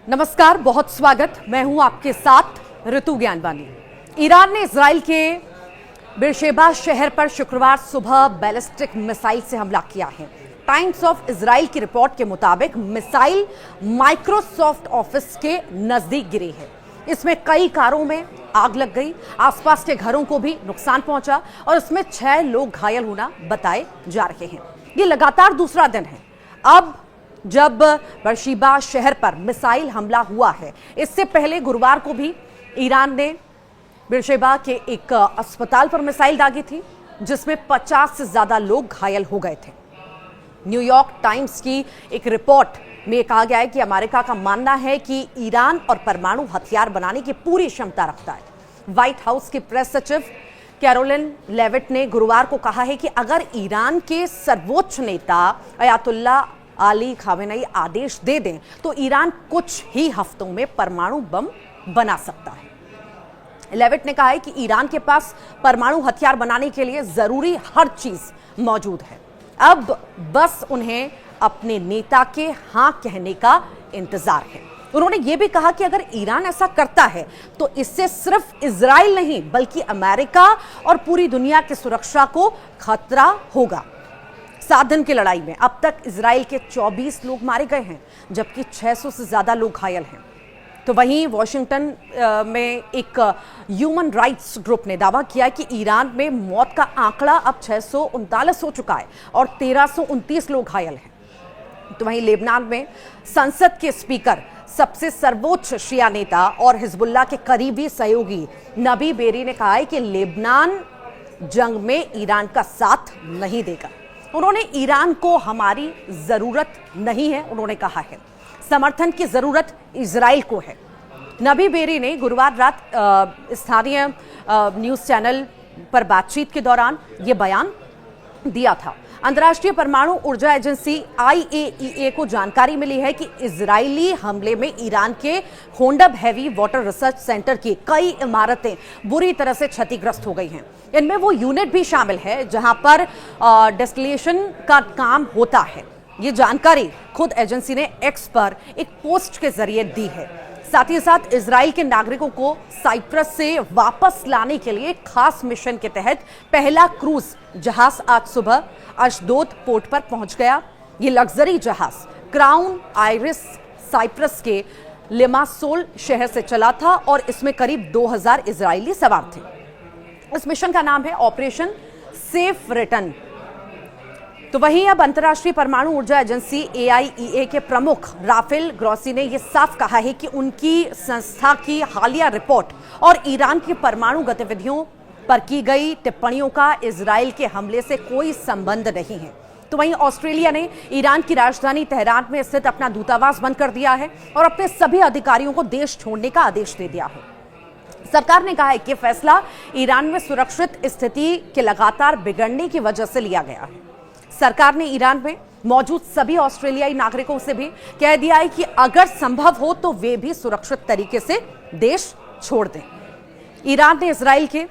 नमस्कार, बहुत स्वागत। मैं हूं आपके साथ ऋतु ज्ञानवानी। ईरान ने इजराइल के बेरशेबा शहर पर शुक्रवार सुबह बैलिस्टिक मिसाइल से हमला किया है। टाइम्स ऑफ इजराइल की रिपोर्ट के मुताबिक मिसाइल माइक्रोसॉफ्ट ऑफिस के नजदीक गिरी है। इसमें कई कारों में आग लग गई, आसपास के घरों को भी नुकसान पहुंचा और इसमें 6 लोग घायल होना बताए जा रहे हैं। ये लगातार दूसरा दिन है अब जब बेरशेबा शहर पर मिसाइल हमला हुआ है। इससे पहले गुरुवार को भी ईरान ने बेरशेबा के एक अस्पताल पर मिसाइल दागी थी, जिसमें 50 से ज्यादा लोग घायल हो गए थे। न्यूयॉर्क टाइम्स की एक रिपोर्ट में कहा गया है कि अमेरिका का मानना है कि ईरान और परमाणु हथियार बनाने की पूरी क्षमता रखता है। व्हाइट हाउस की प्रेस सचिव कैरोलिन लेविट ने गुरुवार को कहा है कि अगर ईरान के सर्वोच्च नेता अयातुल्ला अली खामेनेई आदेश दे दें तो ईरान कुछ ही हफ्तों में परमाणु बम बना सकता है। लेविट ने कहा है कि ईरान के पास परमाणु हथियार बनाने के लिए जरूरी हर चीज मौजूद है। अब बस उन्हें अपने नेता के हां कहने का इंतजार है। उन्होंने यह भी कहा कि अगर ईरान ऐसा करता है तो इससे सिर्फ इजराइल नहीं बल्कि अमेरिका और पूरी दुनिया की सुरक्षा को खतरा होगा। 7 दिन की लड़ाई में अब तक इजराइल के 24 लोग मारे गए हैं, जबकि 600 से ज्यादा लोग घायल हैं। तो वहीं वॉशिंगटन में एक ह्यूमन राइट्स ग्रुप ने दावा किया कि ईरान में मौत का आंकड़ा अब 639 हो चुका है और 1329 लोग घायल हैं। तो वहीं लेबनान में संसद के स्पीकर, सबसे सर्वोच्च शिया नेता और हिजबुल्लाह के करीबी सहयोगी नबी बेरी ने कहा है कि लेबनान जंग में ईरान का साथ नहीं देगा। उन्होंने ईरान को हमारी जरूरत नहीं है, उन्होंने कहा है, समर्थन की जरूरत इजराइल को है। नबी बेरी ने गुरुवार रात स्थानीय न्यूज चैनल पर बातचीत के दौरान यह बयान दिया था। अंतर्राष्ट्रीय परमाणु ऊर्जा एजेंसी IAEA को जानकारी मिली है कि इजरायली हमले में ईरान के होंडब हैवी वाटर रिसर्च सेंटर की कई इमारतें बुरी तरह से क्षतिग्रस्त हो गई हैं। इनमें वो यूनिट भी शामिल है जहां पर डिस्टिलेशन का काम होता है। ये जानकारी खुद एजेंसी ने एक्स पर एक पोस्ट के जरिए दी है। साथ ही साथ इजराइल के नागरिकों को साइप्रस से वापस लाने के लिए खास मिशन के तहत पहला क्रूज जहाज आज सुबह अशदोद पोर्ट पर पहुंच गया। ये लग्जरी जहाज क्राउन आइरिस साइप्रस के लिमासोल शहर से चला था और इसमें करीब 2000 इजरायली सवार थे। इस मिशन का नाम है ऑपरेशन सेफ रिटर्न। तो वहीं अब अंतर्राष्ट्रीय परमाणु ऊर्जा एजेंसी AIEA के प्रमुख राफेल ग्रोसी ने यह साफ कहा है कि उनकी संस्था की हालिया रिपोर्ट और ईरान की परमाणु गतिविधियों पर की गई टिप्पणियों का इजराइल के हमले से कोई संबंध नहीं है। तो वहीं ऑस्ट्रेलिया ने ईरान की राजधानी तेहरान में स्थित अपना दूतावास बंद कर दिया है और अपने सभी अधिकारियों को देश छोड़ने का आदेश दे दिया है। सरकार ने कहा है कि फैसला ईरान में सुरक्षित स्थिति के लगातार बिगड़ने की वजह से लिया गया है। सरकार ने ईरान में मौजूद सभी ऑस्ट्रेलियाई नागरिकों से भी कह दिया है कि अगर संभव हो तो वे भी सुरक्षित तरीके से देश छोड़ दें। ईरान ने इजराइल के